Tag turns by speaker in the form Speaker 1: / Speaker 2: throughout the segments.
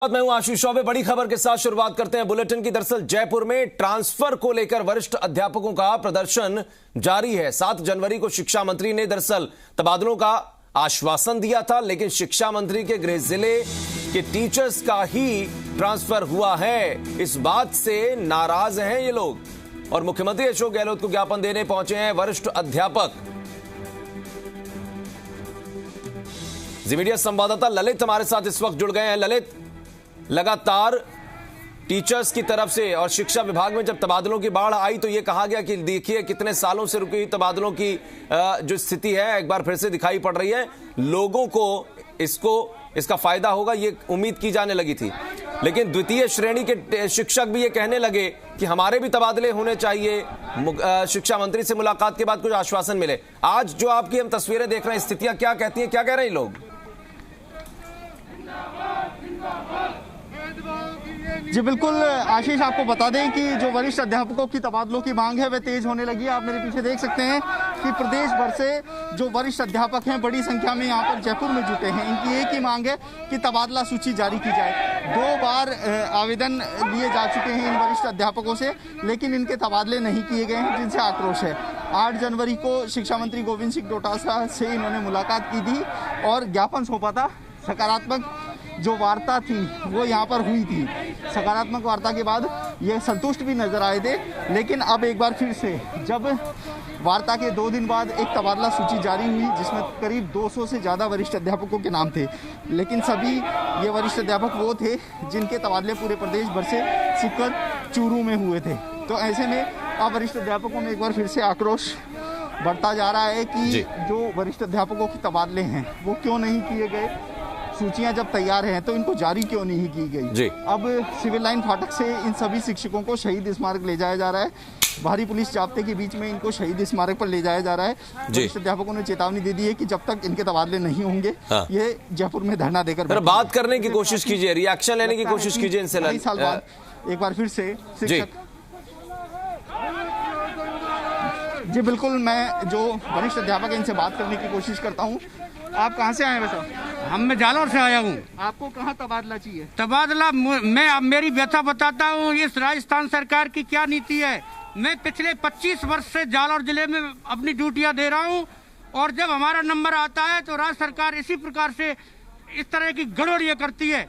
Speaker 1: मैं हूं आशीष चौबे। बड़ी खबर के साथ शुरुआत करते हैं बुलेटिन की। दरअसल जयपुर में ट्रांसफर को लेकर वरिष्ठ अध्यापकों का प्रदर्शन जारी है। 7 जनवरी को शिक्षा मंत्री ने दरअसल तबादलों का आश्वासन दिया था, लेकिन शिक्षा मंत्री के गृह जिले के टीचर्स का ही ट्रांसफर हुआ है। इस बात से नाराज हैं ये लोग और मुख्यमंत्री अशोक गहलोत को ज्ञापन देने पहुंचे हैं वरिष्ठ अध्यापक। जी मीडिया संवाददाता ललित हमारे साथ इस वक्त जुड़ गए हैं। ललित, लगातार टीचर्स की तरफ से और शिक्षा विभाग में जब तबादलों की बाढ़ आई तो यह कहा गया कि देखिए कितने सालों से रुकी हुई तबादलों की जो स्थिति है एक बार फिर से दिखाई पड़ रही है। लोगों को इसका फायदा होगा ये उम्मीद की जाने लगी थी, लेकिन द्वितीय श्रेणी के शिक्षक भी ये कहने लगे कि हमारे भी तबादले होने चाहिए। शिक्षा मंत्री से मुलाकात के बाद कुछ आश्वासन मिले। आज जो आपकी हम तस्वीरें देख रहे हैं, स्थितियां क्या कहती हैं, क्या कह रहे हैं लोग?
Speaker 2: जी बिल्कुल आशीष, आपको बता दें कि जो वरिष्ठ अध्यापकों की तबादलों की मांग है वह तेज होने लगी है। आप मेरे पीछे देख सकते हैं कि प्रदेश भर से जो वरिष्ठ अध्यापक हैं बड़ी संख्या में यहाँ पर जयपुर में जुटे हैं। इनकी एक ही मांग है कि तबादला सूची जारी की जाए। 2 बार आवेदन लिए जा चुके हैं इन वरिष्ठ अध्यापकों से, लेकिन इनके तबादले नहीं किए गए हैं, जिनसे आक्रोश है। 8 जनवरी को शिक्षा मंत्री गोविंद सिंह डोटासरा से इन्होंने मुलाकात की थी और ज्ञापन सौंपा था। सकारात्मक जो वार्ता थी वो यहाँ पर हुई थी। सकारात्मक वार्ता के बाद ये संतुष्ट भी नजर आए थे, लेकिन अब एक बार फिर से जब वार्ता के 2 दिन बाद एक तबादला सूची जारी हुई जिसमें करीब 200 से ज़्यादा वरिष्ठ अध्यापकों के नाम थे, लेकिन सभी ये वरिष्ठ अध्यापक वो थे जिनके तबादले पूरे प्रदेश भर से सिक्कर चूरू में हुए थे। तो ऐसे में अब वरिष्ठ अध्यापकों में एक बार फिर से आक्रोश बढ़ता जा रहा है कि जो वरिष्ठ अध्यापकों के तबादले हैं वो क्यों नहीं किए गए। सूचियां जब तैयार हैं तो इनको जारी क्यों नहीं की गई। अब सिविल लाइन फाटक से इन सभी शिक्षकों को शहीद स्मारक ले जाया जा रहा है। भारी पुलिस जाब्ते के बीच में इनको शहीद स्मारक पर ले जाया जा रहा है। वरिष्ठ अध्यापकों ने चेतावनी दे दी है कि जब तक इनके तबादले नहीं होंगे ये जयपुर में धरना देकर
Speaker 1: बात करने की कोशिश कीजिए, रिएक्शन लेने की कोशिश कीजिए इनसे।
Speaker 2: 2 साल बाद एक बार फिर से शिक्षक। जी बिल्कुल, मैं जो वरिष्ठ अध्यापक है इनसे बात करने की कोशिश करता हूँ। आप कहाँ से आए वैसे?
Speaker 3: मैं जालौर से आया हूँ।
Speaker 2: आपको कहाँ तबादला चाहिए?
Speaker 3: तबादला मैं अब मेरी व्यथा बताता हूँ। इस राजस्थान सरकार की क्या नीति है। मैं पिछले 25 वर्ष से जालौर जिले में अपनी ड्यूटियाँ दे रहा हूँ और जब हमारा नंबर आता है तो राज्य सरकार इसी प्रकार से इस तरह की गड़बड़ियाँ करती है।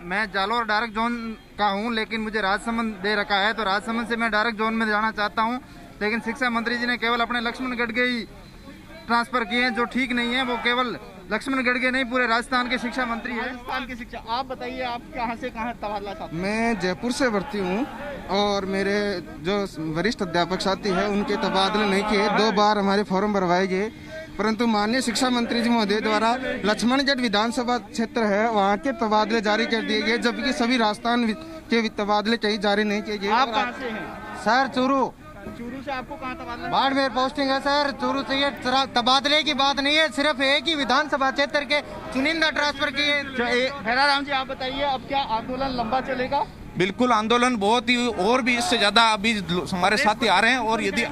Speaker 4: मैं जालौर डायरेक्ट जोन का हूँ, लेकिन मुझे राजसमंद दे रखा है, तो राजसमंद से मैं डायरेक्ट जोन में जाना चाहता हूँ। लेकिन शिक्षा मंत्री जी ने केवल अपने लक्ष्मणगढ़ के ही ट्रांसफर किए हैं, जो ठीक नहीं है। वो केवल लक्ष्मणगढ़ के नहीं, पूरे राजस्थान के शिक्षा मंत्री है।
Speaker 2: राजस्थान की शिक्षा। आप बताइए, आप कहाँ से कहाँ तबादला चाहते हैं?
Speaker 4: मैं जयपुर से भर्ती हूँ और मेरे जो वरिष्ठ अध्यापक साथी है उनके तबादले नहीं किए। 2 बार हमारे फॉर्म भरवाए गए, परंतु माननीय शिक्षा मंत्री जी महोदय द्वारा लक्ष्मणगढ़ विधानसभा क्षेत्र है वहाँ के तबादले जारी कर दिए गए, जबकि सभी राजस्थान के तबादले कहीं जारी नहीं किए गए।
Speaker 2: आप कहाँ से हैं?
Speaker 4: सर चूरू
Speaker 2: से आपको कहाँ तबादला?
Speaker 4: बाड़मेर पोस्टिंग है सर। चूरू से ये तबादले की बात नहीं है, सिर्फ एक ही विधानसभा क्षेत्र के चुनिंदा ट्रांसफर किए।
Speaker 2: खैराराम जी, आप बताइए, अब क्या आंदोलन लंबा चलेगा?
Speaker 5: बिल्कुल, आंदोलन बहुत ही और भी इससे ज्यादा अभी हमारे साथी आ रहे हैं और यदि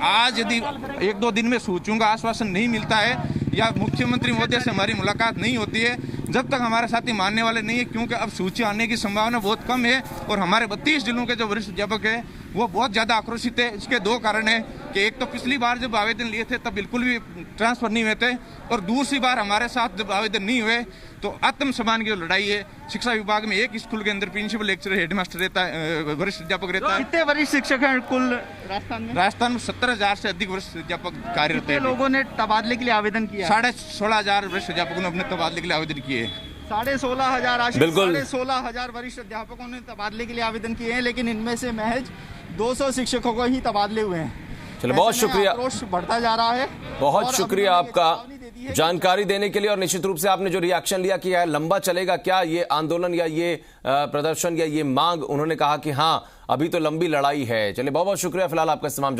Speaker 5: 1-2 दिन में सूचियों का आश्वासन नहीं मिलता है या मुख्यमंत्री महोदय से हमारी मुलाकात नहीं होती है, जब तक हमारे साथी मानने वाले नहीं है, क्योंकि अब सूची आने की संभावना बहुत कम है और हमारे 32 जिलों के जो वरिष्ठ अध्यापक है वो बहुत ज्यादा आक्रोशित है। इसके 2 कारण है कि एक तो पिछली बार जब आवेदन लिए थे तब बिल्कुल भी ट्रांसफर नहीं हुए थे और दूसरी बार हमारे साथ जब आवेदन नहीं हुए तो आत्मसम्मान की जो लड़ाई है। शिक्षा विभाग में एक स्कूल के अंदर प्रिंसिपल, लेक्चरर, हेडमास्टर रहता है, वरिष्ठ अध्यापक रहता है।
Speaker 2: कितने वरिष्ठ शिक्षक हैं कुल राजस्थान में?
Speaker 5: राजस्थान में 17,000 से अधिक वरिष्ठ अध्यापक कार्यरत है।
Speaker 2: लोगों ने तबादले के लिए आवेदन किया?
Speaker 5: 16,500 वरिष्ठ अध्यापकों ने अपने तबादले के लिए आवेदन किए।
Speaker 2: 16,500।
Speaker 1: बिल्कुल,
Speaker 2: 16,000 वरिष्ठ अध्यापकों ने तबादले के लिए आवेदन किए हैं, लेकिन इनमें से महज 200 शिक्षकों को ही तबादले हुए हैं।
Speaker 1: चलो, बहुत शुक्रिया।
Speaker 2: आक्रोश बढ़ता जा रहा है।
Speaker 1: बहुत शुक्रिया आपका जानकारी देने के लिए और निश्चित रूप से आपने जो रिएक्शन लिया कि लंबा चलेगा क्या ये आंदोलन या ये प्रदर्शन या ये मांग, उन्होंने कहा कि हाँ अभी तो लंबी लड़ाई है। चलिए, बहुत बहुत शुक्रिया फिलहाल आपका इस्तेमाल